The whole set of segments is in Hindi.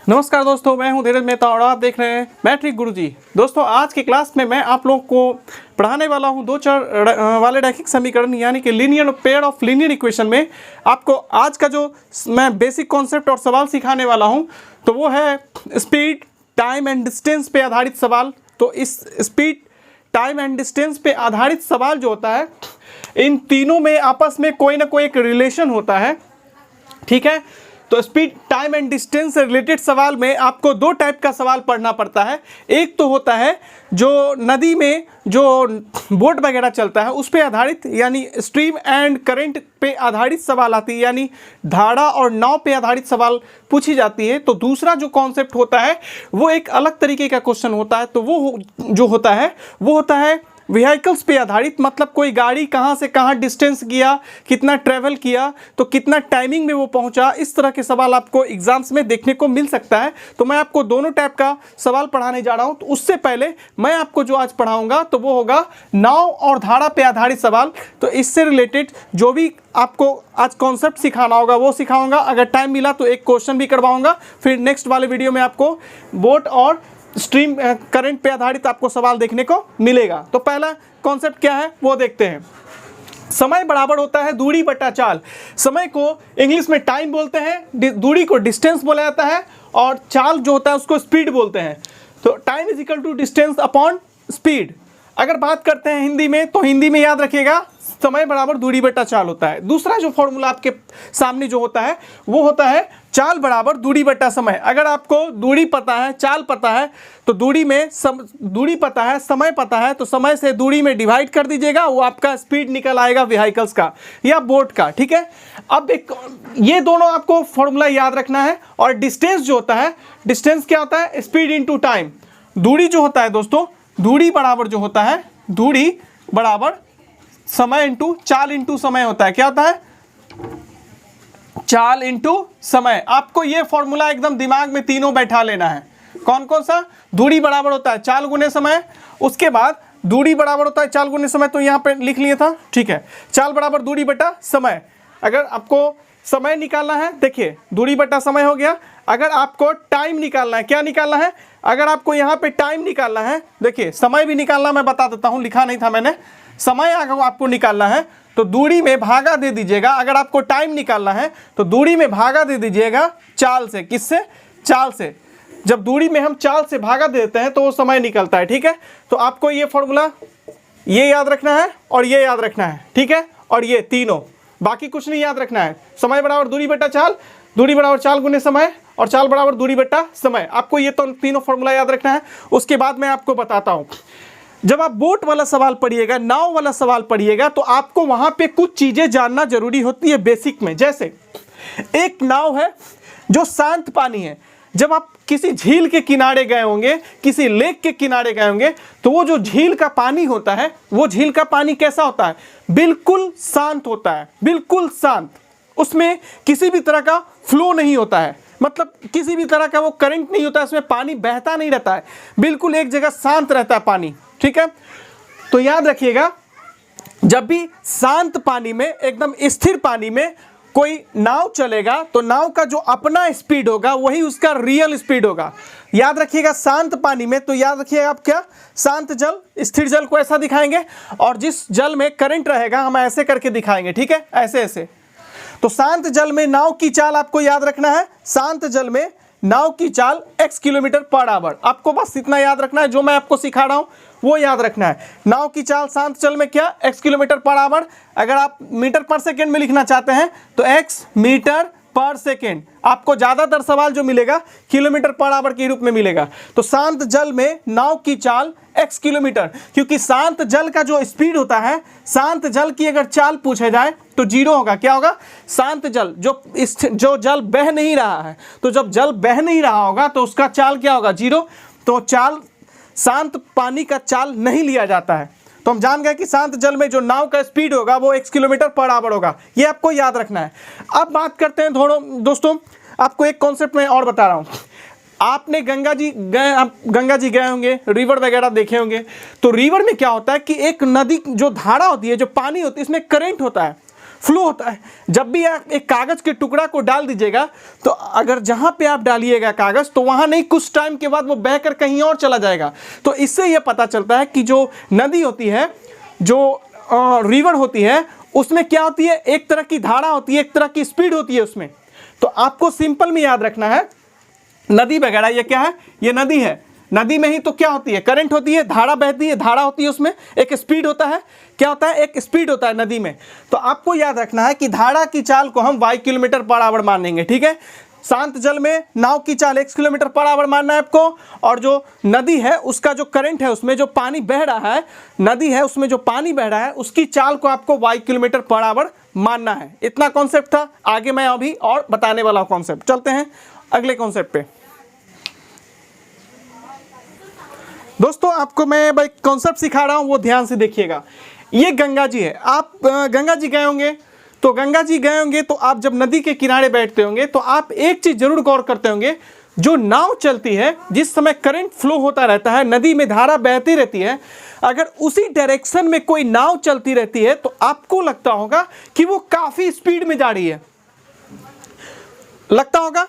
नमस्कार दोस्तों, मैं हूं धीरज मेहता और आप देख रहे हैं मैट्रिक गुरुजी। दोस्तों, आज की क्लास में मैं आप लोग को पढ़ाने वाला हूं दो चर वाले रैखिक समीकरण यानी कि linear pair of linear equation में आपको आज का जो मैं बेसिक कॉन्सेप्ट और सवाल सिखाने वाला हूं तो वो है स्पीड, टाइम एंड डिस्टेंस पे आधारित सवाल। तो इस स्पीड, टाइम एंड डिस्टेंस पे आधारित सवाल जो होता है, इन तीनों में आपस में कोई ना कोई एक रिलेशन होता है। ठीक है, तो स्पीड, टाइम एंड डिस्टेंस से रिलेटेड सवाल में आपको दो टाइप का सवाल पढ़ना पड़ता है। एक तो होता है जो नदी में जो बोट वगैरह चलता है उस पे आधारित यानी स्ट्रीम एंड करंट पे आधारित सवाल आती है, यानी धारा और नाव पे आधारित सवाल पूछी जाती है। तो दूसरा जो कॉन्सेप्ट होता है वो एक अलग तरीके का क्वेश्चन होता है। तो वो जो होता है व्हीकल्स पे आधारित, मतलब कोई गाड़ी कहाँ से कहाँ डिस्टेंस किया, कितना ट्रैवल किया, तो कितना टाइमिंग में वो पहुँचा। इस तरह के सवाल आपको एग्जाम्स में देखने को मिल सकता है। तो मैं आपको दोनों टाइप का सवाल पढ़ाने जा रहा हूँ। तो उससे पहले मैं आपको जो आज पढ़ाऊँगा तो वो होगा नाव और धारा पे आधारित सवाल। तो इससे रिलेटेड जो भी आपको आज कॉन्सेप्ट सिखाना होगा वो सिखाऊंगा। अगर टाइम मिला तो एक क्वेश्चन भी करवाऊँगा। फिर नेक्स्ट वाले वीडियो में आपको बोट और स्ट्रीम करंट पे आधारित आपको सवाल देखने को मिलेगा। तो पहला कॉन्सेप्ट क्या है वो देखते हैं। समय बराबर होता है दूरी बटा चाल। समय को इंग्लिश में टाइम बोलते हैं, दूरी को डिस्टेंस बोला जाता है और चाल जो होता है उसको स्पीड बोलते हैं। तो time is equal to distance upon speed. अगर बात करते हैं हिंदी में तो हिंदी में याद रखिएगा समय बराबर दूरी बटा चाल होता है। दूसरा जो फॉर्मूला आपके सामने जो होता है वो होता है चाल बराबर दूरी बटा समय। अगर आपको दूरी पता है, चाल पता है, तो दूरी पता है, समय पता है, तो समय से दूरी में डिवाइड कर दीजिएगा, वो आपका स्पीड निकल आएगा व्हीकल्स का या बोट का। ठीक है, अब ये दोनों आपको फॉर्मूला याद रखना है। और डिस्टेंस जो होता है, डिस्टेंस क्या होता है? Speed into time. दूरी जो होता है दोस्तों, दूरी बराबर जो होता है, दूरी बराबर समय इंटू चाल इंटू समय होता है। क्या होता है? चाल इंटू समय। आपको ये फॉर्मूला एकदम दिमाग में तीनों बैठा लेना है। कौन कौन सा? दूरी बराबर होता है चाल गुने समय, उसके बाद दूरी बराबर होता है चाल गुने समय, तो यहाँ पे लिख लिया था। ठीक है, चाल बराबर दूरी बटा समय। अगर आपको समय निकालना है, देखिए दूरी बटा समय हो गया। अगर आपको टाइम निकालना है, क्या निकालना है? अगर आपको यहाँ पे टाइम निकालना है, देखिए समय भी निकालना मैं बता देता हूँ, लिखा नहीं था मैंने। समय अगर आपको निकालना है तो दूरी में भागा दे दीजिएगा। अगर आपको टाइम निकालना है तो दूरी में भागा दे दीजिएगा चाल से। किससे? चाल से। जब दूरी में हम चाल से भागा देते हैं तो वो समय निकलता है। ठीक है, तो आपको ये फॉर्मूला ये याद रखना है और ये याद रखना है। ठीक है, और ये तीनों, बाकी कुछ नहीं याद रखना है। समय बराबर दूरी बटा चाल, दूरी बराबर चाल गुने समय और चाल बराबर दूरी बटा समय। आपको ये तो तीनों फॉर्मूला याद रखना है। उसके बाद मैं आपको बताता हूँ, जब आप बोट वाला सवाल पढ़िएगा, नाव वाला सवाल पढ़िएगा, तो आपको वहां पे कुछ चीजें जानना जरूरी होती है बेसिक में। जैसे एक नाव है जो शांत पानी है। जब आप किसी झील के किनारे गए होंगे, किसी लेक के किनारे गए होंगे, तो वो जो झील का पानी होता है, वो झील का पानी कैसा होता है? बिल्कुल शांत होता है, बिल्कुल शांत। उसमें किसी भी तरह का फ्लो नहीं होता है, मतलब किसी भी तरह का वो करंट नहीं होता है, उसमें पानी बहता नहीं रहता है, बिल्कुल एक जगह शांत रहता है पानी। ठीक है, तो याद रखिएगा, जब भी शांत पानी में, एकदम स्थिर पानी में कोई नाव चलेगा तो नाव का जो अपना स्पीड होगा वही उसका रियल स्पीड होगा। याद रखिएगा, शांत पानी में, तो याद रखिएगा आप क्या, शांत जल, स्थिर जल को ऐसा दिखाएंगे और जिस जल में करंट रहेगा हम ऐसे करके दिखाएंगे। ठीक है, ऐसे ऐसे। तो शांत जल में नाव की चाल आपको याद रखना है। शांत जल में नाव की चाल x किलोमीटर पर आवर। आपको बस इतना याद रखना है, जो मैं आपको सिखा रहा हूं वो याद रखना है। नाव की चाल शांत जल में क्या? x kilometre per our. अगर आप मीटर पर सेकेंड में लिखना चाहते हैं तो x मीटर पर सेकेंड। आपको ज़्यादातर सवाल जो मिलेगा किलोमीटर पर आवर के रूप में मिलेगा। तो शांत जल में नाव की चाल x किलोमीटर, क्योंकि शांत जल का जो स्पीड होता है, शांत जल की अगर चाल पूछे जाए तो जीरो होगा। क्या होगा? शांत जल, जो जल बह नहीं रहा है, तो जब जल बह नहीं रहा होगा तो उसका चाल क्या होगा? जीरो। तो चाल, शांत पानी का चाल नहीं लिया जाता है। तो हम जान गए कि शांत जल में जो नाव का स्पीड होगा वो x किलोमीटर पर आवर होगा। ये आपको याद रखना है। अब बात करते हैं दोस्तों, आपको एक कॉन्सेप्ट मैं और बता रहा हूँ। आपने गंगा जी गए होंगे, रिवर वगैरह देखे होंगे। तो रिवर में क्या होता है कि एक नदी जो धारा होती है, जो पानी होती है, इसमें करंट होता है। फ्लो होता है। जब भी आप एक कागज के टुकड़ा को डाल दीजिएगा तो अगर जहां पे आप डालिएगा कागज तो वहां नहीं, कुछ टाइम के बाद वो बहकर कहीं और चला जाएगा। तो इससे यह पता चलता है कि जो नदी होती है, जो रिवर होती है, उसमें क्या होती है, एक तरह की धारा होती है, एक तरह की स्पीड होती है उसमें। तो आपको सिंपल में याद रखना है, नदी वगैरह ये क्या है, ये नदी है। नदी में ही तो क्या होती है, करंट होती है, धारा बहती है, धारा होती है, उसमें एक स्पीड होता है। क्या होता है, एक स्पीड होता है नदी में। तो आपको याद रखना है कि धारा की चाल को हम y किलोमीटर पर आवर मानेंगे, ठीक है। शांत जल में नाव की चाल x किलोमीटर पर आवर मानना है आपको, और जो नदी है उसका जो करंट है, उसमें जो पानी बह रहा है, नदी है उसमें जो पानी बह रहा है, उसकी चाल को आपको y किलोमीटर पर आवर मानना है। इतना कॉन्सेप्ट था। आगे मैं अभी और बताने वाला हूं कॉन्सेप्ट। चलते हैं अगले कॉन्सेप्ट पे। दोस्तों आपको मैं भाई कॉन्सेप्ट सिखा रहा हूं, वो ध्यान से देखिएगा। ये गंगा जी है। आप गंगा जी गए होंगे, तो गंगा जी गए होंगे तो आप जब नदी के किनारे बैठते होंगे तो आप एक चीज जरूर गौर करते होंगे, जो नाव चलती है, जिस समय करंट फ्लो होता रहता है, नदी में धारा बहती रहती है, अगर उसी डायरेक्शन में कोई नाव चलती रहती है तो आपको लगता होगा कि वो काफी स्पीड में जा रही है, लगता होगा।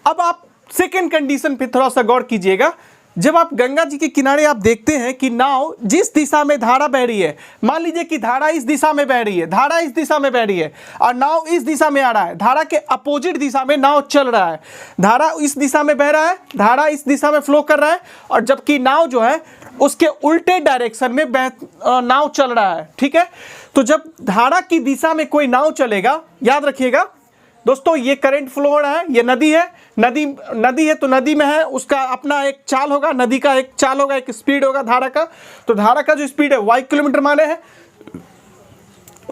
अब आप सेकेंड कंडीशन पे थोड़ा सा गौर कीजिएगा। जब आप गंगा जी के किनारे आप देखते हैं कि नाव जिस दिशा में धारा बह रही है, मान लीजिए कि धारा इस दिशा में बह रही है, धारा इस दिशा में बह रही है और नाव इस दिशा में आ रहा है, धारा के अपोजिट दिशा में नाव चल रहा है। धारा इस दिशा में बह रहा है, धारा इस दिशा में फ्लो कर रहा है, और जबकि नाव जो है उसके उल्टे डायरेक्शन में नाव चल रहा है, ठीक है। तो जब धारा की दिशा में कोई नाव चलेगा, याद रखिएगा दोस्तों, ये करंट फ्लो हो रहा है, ये नदी है, नदी है तो नदी में है, उसका अपना एक चाल होगा, नदी का एक चाल होगा, एक स्पीड होगा धारा का। तो धारा का जो स्पीड है y किलोमीटर माने है।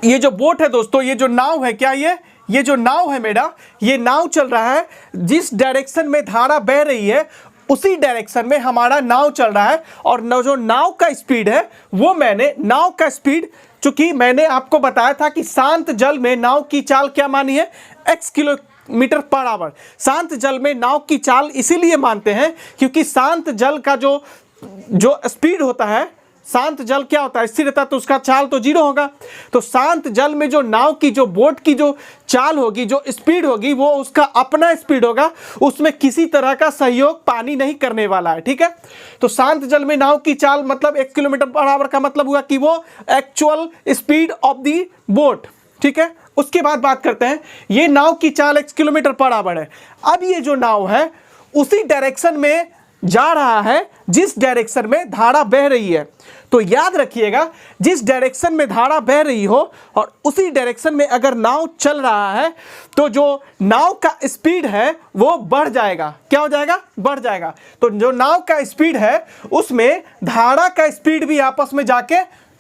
ये जो बोट है दोस्तों, ये जो नाव है, क्या ये जो नाव है मेरा, ये नाव चल रहा है, जिस डायरेक्शन में धारा बह रही है उसी डायरेक्शन में हमारा नाव चल रहा है। और जो नाव का स्पीड है वो नाव का स्पीड, चूंकि मैंने आपको बताया था कि शांत जल में नाव की चाल क्या मानी है, x किलोमीटर पर आवर। शांत जल में नाव की चाल इसीलिए मानते हैं क्योंकि शांत जल का जो स्पीड होता है, शांत जल क्या होता है, स्थिर रहता है, तो उसका चाल तो 0 होगा। तो शांत जल में जो नाव की, जो बोट की जो चाल होगी, जो स्पीड होगी, वो उसका अपना स्पीड होगा, उसमें किसी तरह का सहयोग पानी नहीं करने वाला है, ठीक है। तो शांत जल में नाव की चाल मतलब 1 किलोमीटर पर आवर का मतलब हुआ कि वो actual speed of the boat, ठीक है। उसके बाद बात करते हैं, ये नाव की चाल 1 किलोमीटर पर आवर है। अब ये जो नाव है उसी डायरेक्शन में जा रहा है जिस डायरेक्शन में धारा बह रही है। तो याद रखिएगा, जिस डायरेक्शन में धारा बह रही हो और उसी डायरेक्शन में अगर नाव चल रहा है तो जो नाव का स्पीड है वो बढ़ जाएगा। क्या हो जाएगा, बढ़ जाएगा। तो जो नाव का स्पीड है उसमें धारा का स्पीड भी आपस में जाके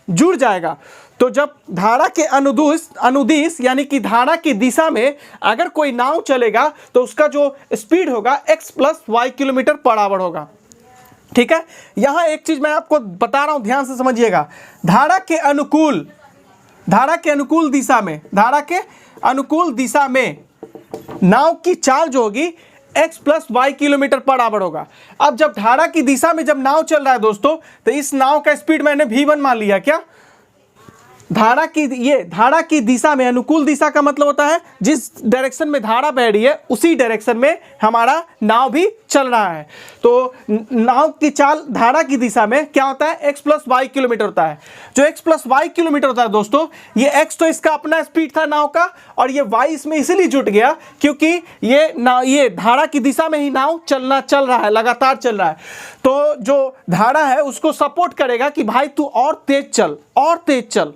जुड़ जाएगा। तो जब धारा के अनुदिश यानी कि धारा की दिशा में अगर कोई नाव चलेगा तो उसका जो स्पीड होगा x + y kilometre per our होगा, ठीक है। यहां एक चीज मैं आपको बता रहा हूं, ध्यान से समझिएगा। धारा के अनुकूल दिशा में नाव की चाल जो होगी x + y kilometre per our होगा। अब जब धारा की दिशा में जब नाव चल रहा है दोस्तों, तो इस नाव का स्पीड मैंने v1 मान लिया। क्या, धारा की दिशा में, अनुकूल दिशा का मतलब होता है जिस डायरेक्शन में धारा बह रही है उसी डायरेक्शन में हमारा नाव भी चल रहा है। तो नाव की चाल धारा की दिशा में क्या होता है, x + y किलोमीटर होता है। जो x + y किलोमीटर होता है दोस्तों, ये x तो इसका अपना स्पीड था नाव का, और ये y इसमें इसलिए जुट गया क्योंकि ये धारा की दिशा में ही नाव चल रहा है, लगातार चल रहा है। तो जो धारा है उसको सपोर्ट करेगा कि भाई तू और तेज चल।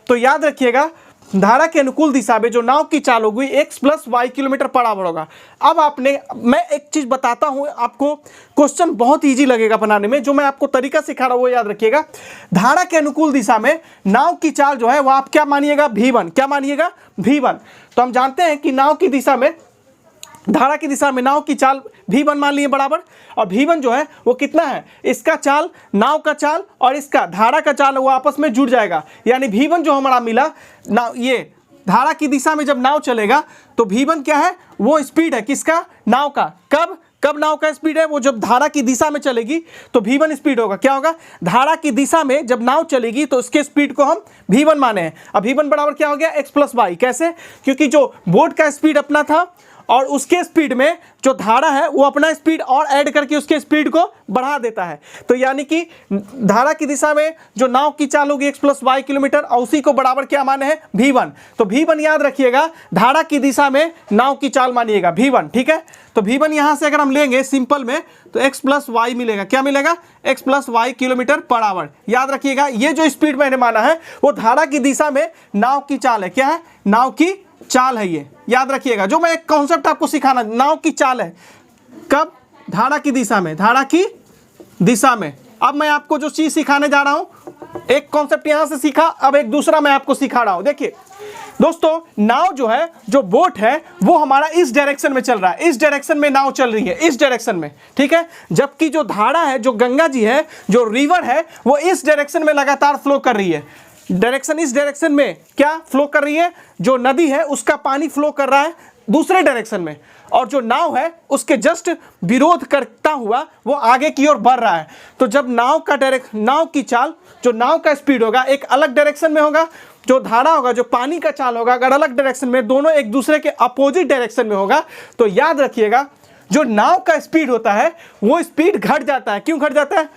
तो याद रखिएगा, धारा के अनुकूल दिशा में जो नाव की चाल होगी x + y kilometre per our होगा। अब मैं एक चीज बताता हूं आपको, क्वेश्चन बहुत इजी लगेगा बनाने में। जो मैं आपको तरीका सिखा रहा हूं वो याद रखिएगा। धारा के अनुकूल दिशा में नाव की चाल जो है वो आप क्या मानिएगा, v1। क्या मानिएगा, v1। तो हम जानते हैं कि धारा की दिशा में नाव की चाल v1 मान लिए बराबर, और v1 जो है वो कितना है, इसका चाल, नाव का चाल और इसका धारा का चाल वो आपस में जुड़ जाएगा। यानी v1 जो हमारा मिला, ये धारा की दिशा में जब नाव चलेगा तो v1 क्या है, वो स्पीड है किसका, नाव का। कब, कब नाव का स्पीड है? वो जब धारा की दिशा में चलेगी तो v1 स्पीड होगा। क्या होगा? धारा की दिशा में जब नाव चलेगी तो उसके स्पीड को हम v1 माने हैं। अब v1 बराबर क्या हो गया? x plus y. कैसे? क्योंकि जो बोट का स्पीड अपना था और उसके स्पीड में जो धारा है वो अपना स्पीड और ऐड करके उसके स्पीड को बढ़ा देता है। तो यानी कि धारा की दिशा में जो नाव की चाल होगी x प्लस वाई किलोमीटर, और उसी को बराबर क्या माने हैं? v1। तो v1 याद रखिएगा, धारा की दिशा में नाव की चाल मानिएगा v1। ठीक है, तो v1 यहां से अगर हम लेंगे सिंपल में तो x प्लस वाई मिलेगा। क्या मिलेगा? x plus y kilometre per hour. याद रखिएगा, ये जो स्पीड मैंने माना है वो धारा की दिशा में नाव की चाल है। क्या है? नाव की चाल है ये। याद रखिएगा, जो मैं एक कॉन्सेप्ट आपको सिखाना, नाव की चाल है कब? धारा की दिशा में, धारा की दिशा में। अब मैं आपको जो चीज सिखाने जा रहा हूं, एक कॉन्सेप्ट यहां से सीखा, अब एक दूसरा मैं आपको सिखा रहा हूं। देखिए दोस्तों, नाव जो है, जो बोट है, वो हमारा इस डायरेक्शन में चल रहा है। इस डायरेक्शन में नाव चल रही है, इस डायरेक्शन में। ठीक है, जबकि जो धारा है, जो गंगा जी है, जो रिवर है, वो इस डायरेक्शन में लगातार फ्लो कर रही है। डायरेक्शन, इस डायरेक्शन में क्या फ्लो कर रही है? जो नदी है उसका पानी फ्लो कर रहा है दूसरे डायरेक्शन में, और जो नाव है उसके जस्ट विरोध करता हुआ वो आगे की ओर बढ़ रहा है। तो जब नाव की चाल, जो नाव का स्पीड होगा, एक अलग डायरेक्शन में होगा, जो धारा होगा, जो पानी का चाल होगा, अगर अलग डायरेक्शन में, दोनों एक दूसरे के अपोजिट डायरेक्शन में होगा, तो याद रखिएगा जो नाव का स्पीड होता है वो स्पीड घट जाता है। क्यों घट जाता है?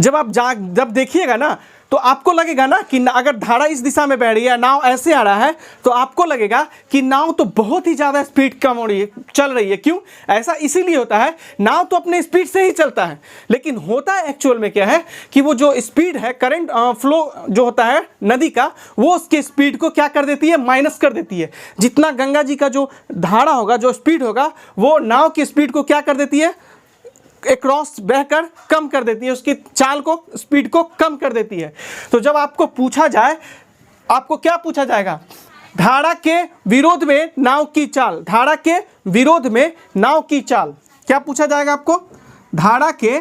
जब देखिएगा ना तो आपको लगेगा ना कि अगर धारा इस दिशा में बह रही है, नाव ऐसे आ रहा है, तो आपको लगेगा कि नाव तो बहुत ही ज़्यादा स्पीड कम हो रही है, चल रही है। क्यों? ऐसा इसीलिए होता है, नाव तो अपने स्पीड से ही चलता है, लेकिन होता है एक्चुअल में क्या है कि वो जो स्पीड है, करंट फ्लो जो होता है नदी का, वो उसके स्पीड को क्या कर देती है? माइनस कर देती है। जितना गंगा जी का जो धारा होगा, जो स्पीड होगा, वो नाव की स्पीड को क्या कर देती है? क्रॉस बहकर कम कर देती है, उसकी चाल को, स्पीड को कम कर देती है। तो जब आपको पूछा जाए, आपको क्या पूछा जाएगा? धारा के विरोध में नाव की चाल। धारा के विरोध में नाव की चाल क्या पूछा जाएगा आपको? धारा के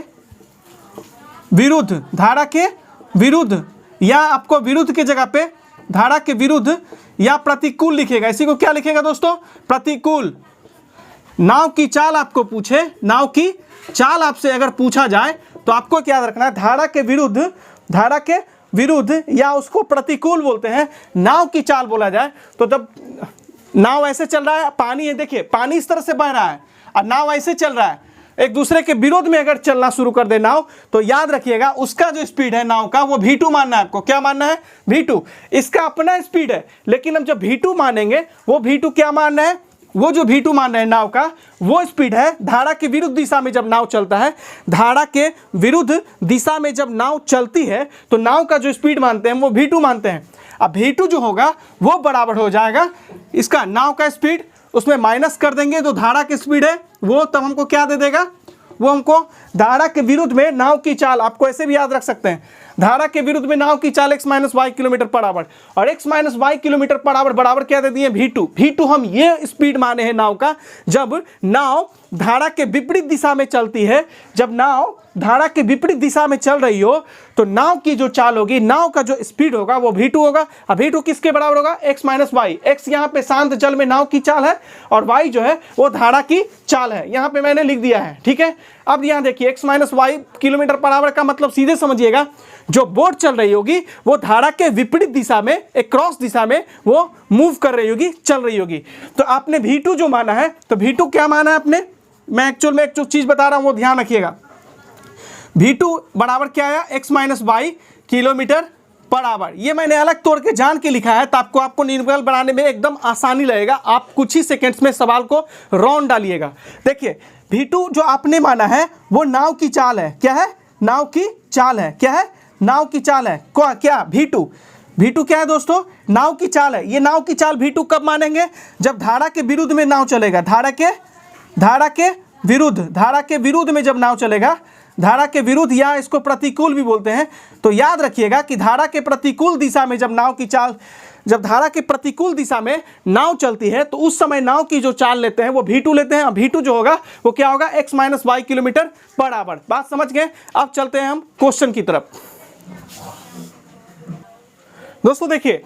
विरुद्ध, धारा के विरुद्ध, या आपको विरुद्ध की जगह पे धारा के विरुद्ध या प्रतिकूल लिखेगा। इसी को क्या लिखेगा दोस्तों? प्रतिकूल। नाव की चाल आपको पूछे, नाव की चाल आपसे अगर पूछा जाए तो आपको क्या याद रखना है? धारा के विरुद्ध, धारा के विरुद्ध, या उसको प्रतिकूल बोलते हैं, नाव की चाल बोला जाए। तो जब नाव ऐसे चल रहा है, पानी है, देखिए पानी इस तरह से बह रहा है और नाव ऐसे चल रहा है, एक दूसरे के विरोध में अगर चलना शुरू कर दे नाव, तो याद रखिएगा उसका जो स्पीड है नाव का, वो v2 मानना है आपको। क्या मानना है? v2। इसका अपना स्पीड है, लेकिन हम जब v2 मानेंगे, वो v2 क्या मानना है? वो जो v2 मान रहे हैं नाव का, वो स्पीड है धारा के विरुद्ध दिशा में जब नाव चलता है। धारा के विरुद्ध दिशा में जब नाव चलती है तो नाव का जो स्पीड मानते हैं वो v2 मानते हैं। अब v2 जो होगा वो बराबर हो जाएगा इसका नाव का स्पीड, उसमें माइनस कर देंगे तो धारा की स्पीड है वो, तब हमको क्या दे देगा? वो हमको धारा के विरुद्ध में नाव की चाल, आपको ऐसे भी याद रख सकते हैं, धारा के विरुद्ध में नाव की चाल x minus y kilometre per hour, और x minus y kilometre per hour बराबर क्या दे दिए? v2। v2 हम ये स्पीड माने हैं नाव का जब नाव धारा के विपरीत दिशा में चलती है। जब नाव धारा के विपरीत दिशा में चल रही हो तो नाव की जो चाल होगी, नाव का जो स्पीड होगा वो v2 होगा। अब v2 किसके बराबर होगा? x minus Y. x यहाँ पे शांत जल में नाव की चाल है और y जो है वो धारा की चाल है, यहाँ पे मैंने लिख दिया है। ठीक है, अब यहाँ देखिए x minus y kilometre per hour का मतलब सीधे समझिएगा, जो बोट चल रही होगी वो धारा के विपरीत दिशा में, एक क्रॉस दिशा में वो मूव कर रही होगी, चल रही होगी। तो आपने v2 जो माना है, तो v2 क्या माना है आपने? मैं एक्चुअल में एक जो चीज बता रहा हूं वो ध्यान रखिएगा। v2 बराबर क्या आया? x minus y kilometre per hour. ये मैंने अलग तौर के जान के लिखा है ताकि आपको न्यूमेरिकल बनाने में एकदम आसानी लगेगा। आप कुछ ही सेकंड्स में सवाल को राउंड डालिएगा। देखिए v2 जो आपने माना है वो नाव की चाल है। क्या है? नाव की चाल है। क्या है? नाव की चाल है। क्या? v2। v2 क्या है दोस्तों? नाव की चाल है। ये नाव की चाल v2 कब मानेंगे? जब धारा के विरुद्ध में नाव चलेगा। धारा के विरुद्ध में जब नाव चलेगा, धारा के विरुद्ध या इसको प्रतिकूल भी बोलते हैं। तो याद रखिएगा कि धारा के प्रतिकूल दिशा में जब नाव की चाल, जब धारा के प्रतिकूल दिशा में नाव चलती है तो उस समय नाव की जो चाल लेते हैं वो v2 लेते हैं। v2 जो होगा वो क्या होगा? x minus y kilometre per hour. बात समझ गए? अब चलते हैं हम क्वेश्चन की तरफ। दोस्तों देखिए,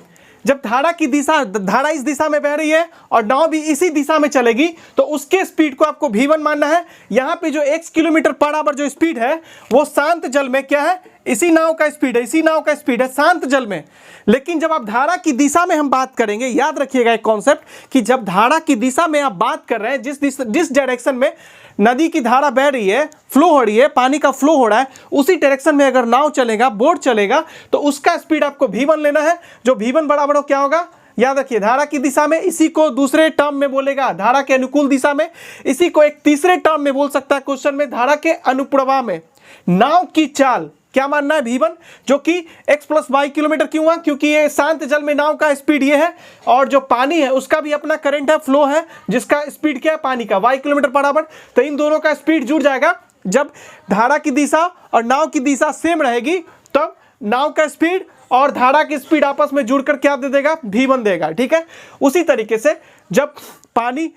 जब धारा इस दिशा में बह रही है और नाव भी इसी दिशा में चलेगी तो उसके स्पीड को आपको v1 मानना है। यहाँ पे जो x किलोमीटर पर आवर जो स्पीड है वो शांत जल में क्या है, इसी नाव का स्पीड है शांत जल में। लेकिन जब आप धारा की दिशा में हम बात करेंगे, याद रखिएगा एक कॉन्सेप्ट कि जब धारा की दिशा में आप बात कर रहे हैं, जिस डायरेक्शन में नदी की धारा बह रही है, फ्लो हो रही है, पानी का फ्लो हो रहा है, उसी डायरेक्शन में अगर नाव चलेगा, बोट चलेगा, तो उसका स्पीड आपको v1 लेना है। जो v1 बराबर हो क्या होगा, याद रखिए धारा की दिशा में, इसी को दूसरे टर्म में बोलेगा धारा के अनुकूल दिशा में, इसी को एक तीसरे टर्म में बोल सकता है क्वेश्चन में धारा के अनुप्रवाह में। नाव की चाल क्या मानना है v1, जो कि x प्लस वाई किलोमीटर क्यों हुआ, क्योंकि ये शांत जल में नाव का स्पीड ये है और जो पानी है उसका भी अपना करंट है, फ्लो है, जिसका स्पीड क्या है पानी का y किलोमीटर पर आवर। तो इन दोनों का स्पीड जुड़ जाएगा। जब धारा की दिशा और नाव की दिशा सेम रहेगी तब नाव का स्पीड और धारा की स्पीड आपस में जुड़कर क्या दे देगा, v1 देगा। ठीक है, उसी तरीके से जब पानी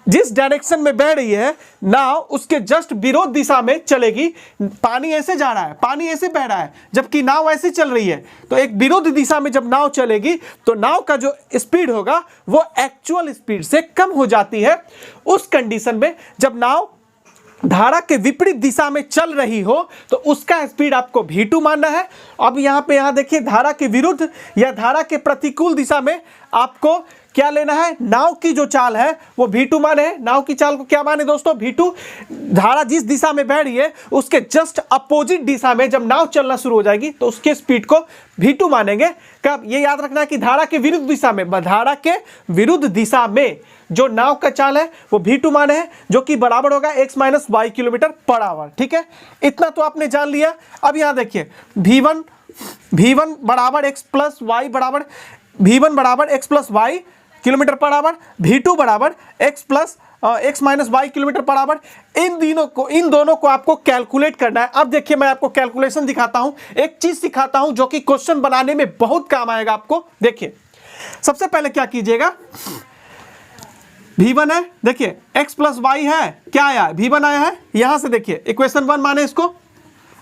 जिस डायरेक्शन में बह रही है नाव उसके जस्ट विरोध दिशा में चलेगी, पानी ऐसे जा रहा है, पानी ऐसे बह रहा है, जबकि नाव ऐसे चल रही है, तो एक विरोध दिशा में जब नाव चलेगी तो नाव का जो स्पीड होगा वो एक्चुअल स्पीड से कम हो जाती है। उस कंडीशन में जब नाव धारा के विपरीत दिशा में चल रही हो तो उसका स्पीड आपको v2 मानना है। अब यहाँ देखिए धारा के विरुद्ध या धारा के प्रतिकूल दिशा में आपको क्या लेना है, नाव की जो चाल है वो v2 माने है। नाव की चाल को क्या माने दोस्तों, v2। धारा जिस दिशा में बह रही है उसके जस्ट अपोजिट दिशा में जब नाव चलना शुरू हो जाएगी तो उसके स्पीड को v2 मानेंगे। कब, ये याद रखना है कि धारा के विरुद्ध दिशा में, धारा के विरुद्ध दिशा में जो नाव का चाल है वो v2 माने है, जो कि बराबर होगा x minus y kilometre per hour. ठीक है, इतना तो आपने जान लिया। अब यहाँ देखिए v1 बराबर x प्लस वाई बराबर v1 बराबर x plus y kilometre per hour, v2 बराबर x minus y kilometre per hour. इन दोनों को आपको कैलकुलेट करना है। अब देखिए मैं आपको कैलकुलेशन दिखाता हूं, एक चीज सिखाता हूं जो कि क्वेश्चन बनाने में बहुत काम आएगा आपको। देखिए सबसे पहले क्या कीजिएगा, v1 है, देखिए x प्लस वाई है, क्या आया है v1 आया है, यहां से देखिए इक्वेशन 1 माने इसको।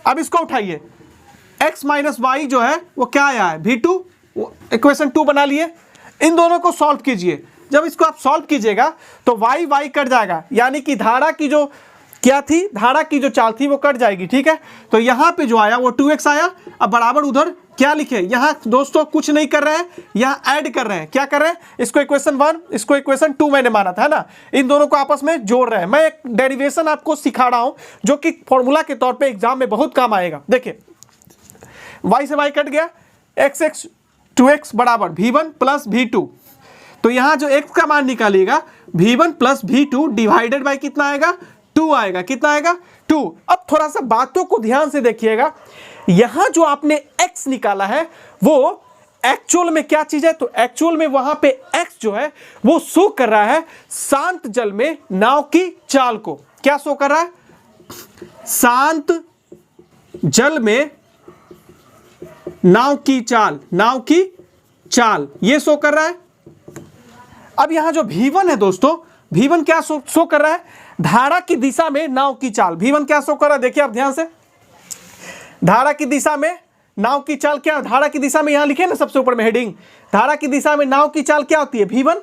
अब इसको उठाइए, x माइनस वाई जो है वो क्या आया है v2, इक्वेशन 2 बना लिए। इन दोनों को सॉल्व कीजिए। जब इसको आप सॉल्व कीजिएगा तो y कट जाएगा, यानी कि धारा की जो क्या थी, धारा की जो चाल थी वो कट जाएगी। ठीक है, तो यहाँ पे जो आया वो 2x आया। अब बराबर उधर क्या लिखे, यहाँ दोस्तों कुछ नहीं कर रहे हैं, यहाँ ऐड कर रहे हैं। क्या कर रहे हैं, इसको इक्वेशन 1 इसको इक्वेशन 2 मैंने माना था, है ना, इन दोनों को आपस में जोड़ रहे हैं। मैं एक डेरिवेशन आपको सिखा रहा हूँ जो कि फॉर्मूला के तौर पर एग्जाम में बहुत काम आएगा। देखिए y से y कट गया, x 2x बराबर v1 प्लस v2। तो यहां जो x का मान निकालिएगा v1 plus v2 divided by कितना आएगा, 2 आएगा। कितना आएगा, 2। अब थोड़ा सा बातों को ध्यान से देखिएगा, यहां जो आपने x निकाला है वो एक्चुअल में क्या चीज है, तो एक्चुअल में वहां पे x जो है वो शो कर रहा है शांत जल में नाव की चाल को। क्या शो कर रहा है, शांत जल में नाव की चाल ये शो कर रहा है। अब यहां जो v1 है दोस्तों, v1 क्या शो कर रहा है, धारा की दिशा में नाव की चाल। v1 क्या शो कर रहा है, देखिए आप ध्यान से, धारा की दिशा में नाव की चाल क्या, धारा की दिशा में यहां लिखे ना सबसे ऊपर में हेडिंग, धारा की दिशा में नाव की चाल क्या होती है v1,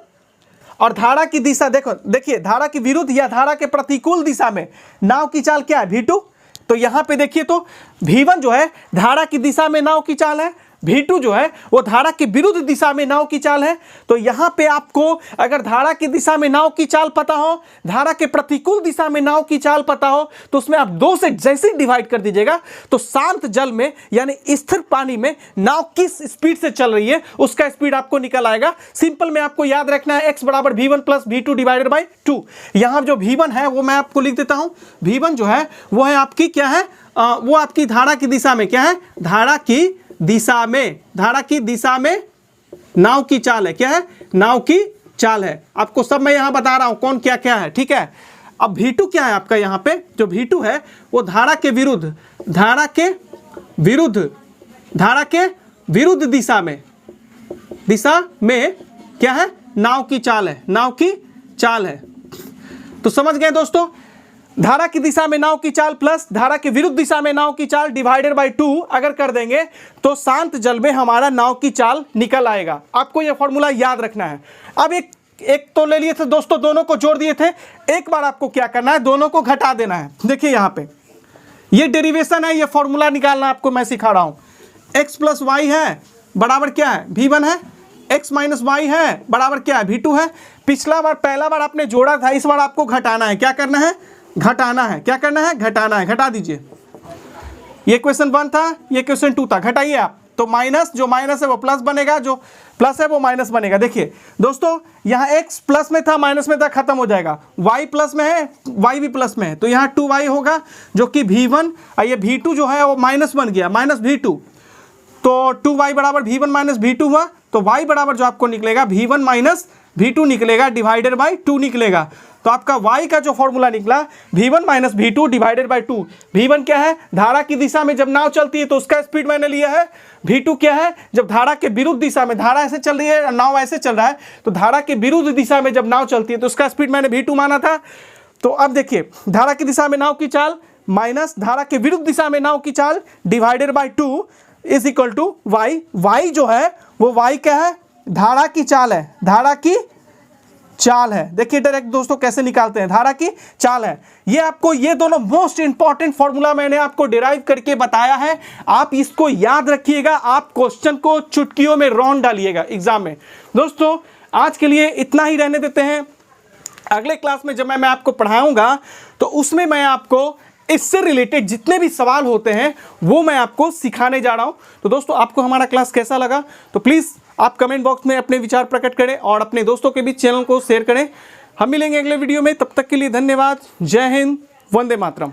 और धारा की दिशा देखिए धारा की विरुद्ध या धारा के प्रतिकूल दिशा में नाव की चाल क्या है, v2। तो यहां पे देखिए तो v1 जो है धारा की दिशा में नाव की चाल है, v2 जो है वो धारा के विरुद्ध दिशा में नाव की चाल है। तो यहां पे आपको अगर धारा की दिशा में नाव की चाल पता हो, धारा के प्रतिकूल दिशा में नाव की चाल पता हो, तो उसमें आप 2 से जैसे डिवाइड कर दीजिएगा तो शांत जल में यानी स्थिर पानी में नाव किस स्पीड से चल रही है उसका स्पीड आपको निकल आएगा। सिंपल में आपको याद रखना है x बराबर v1 plus v2 divided by 2। यहां जो v1 है वो मैं आपको लिख देता हूं, v1 जो है वो है आपकी क्या है, वो आपकी धारा की दिशा में क्या है, धारा की दिशा में नाव की चाल है। क्या है, नाव की चाल है। आपको सब मैं यहां बता रहा हूं कौन क्या क्या है। ठीक है, अब v2 क्या है आपका, यहां पे जो v2 है वो धारा के विरुद्ध दिशा में क्या है, नाव की चाल है। तो समझ गए दोस्तों। धारा की दिशा में नाव की चाल प्लस धारा के विरुद्ध दिशा में नाव की चाल डिवाइडेड बाय 2 अगर कर देंगे तो शांत जल में हमारा नाव की चाल निकल आएगा। आपको यह फॉर्मूला याद रखना है। अब एक तो ले लिए थे दोस्तों, दोनों को जोड़ दिए थे, एक बार आपको क्या करना है, दोनों को घटा देना है। देखिए यहाँ पे ये डेरिवेशन है, ये फॉर्मूला निकालना आपको मैं सिखा रहा हूँ। x प्लस वाई है बराबर क्या है, v1 है, x माइनस वाई है बराबर क्या है, v2 है। पिछला बार पहला बार आपने जोड़ा था, इस बार आपको घटाना है। क्या करना है, घटाना है। क्या करना है, घटाना है। घटा दीजिए। ये क्वेश्चन 1 था, ये क्वेश्चन 2 था, घटाइए आप। तो माइनस, जो माइनस है वो प्लस बनेगा, जो प्लस है वो माइनस बनेगा। देखिए दोस्तों यहाँ x प्लस में था, माइनस में था, खत्म हो जाएगा। y प्लस में है, y भी प्लस में है, तो यहाँ 2y होगा जो कि v1, ये v2 जो है वो माइनस बन गया, माइनस v2। तो 2y बराबर v1 माइनस v2 हुआ, तो y बराबर जो आपको निकलेगा v1 माइनस v2 निकलेगा, डिवाइडेड बाई 2 निकलेगा। तो आपका y का जो फॉर्मूला निकला v1 minus v2 divided by 2। v1 क्या है, धारा की दिशा में जब नाव चलती है तो उसका स्पीड मैंने लिया है। v2 क्या है, जब धारा के विरुद्ध दिशा में, धारा ऐसे चल रही है, नाव ऐसे चल रहा है, तो धारा के विरुद्ध दिशा में जब नाव चलती है तो उसका स्पीड मैंने v2 माना था। तो अब देखिए धारा की दिशा में नाव की चाल माइनस धारा के विरुद्ध दिशा में नाव की चाल divided by 2 is equal to y. Y जो है वो वाई क्या है, धारा की चाल है, धारा की चाल है। देखिए डायरेक्ट दोस्तों कैसे निकालते हैं, धारा की चाल है। ये आपको, ये दोनों मोस्ट इंपॉर्टेंट फॉर्मूला मैंने आपको डिराइव करके बताया है। आप इसको याद रखिएगा, आप क्वेश्चन को चुटकियों में रौंद डालिएगा एग्जाम में। दोस्तों आज के लिए इतना ही रहने देते हैं। अगले क्लास में जब मैं आपको पढ़ाऊंगा तो उसमें मैं आपको इससे रिलेटेड जितने भी सवाल होते हैं वो मैं आपको सिखाने जा रहा हूं। तो दोस्तों आपको हमारा क्लास कैसा लगा तो प्लीज़ आप कमेंट बॉक्स में अपने विचार प्रकट करें और अपने दोस्तों के बीच चैनल को शेयर करें। हम मिलेंगे अगले वीडियो में, तब तक के लिए धन्यवाद। जय हिंद, वंदे मातरम।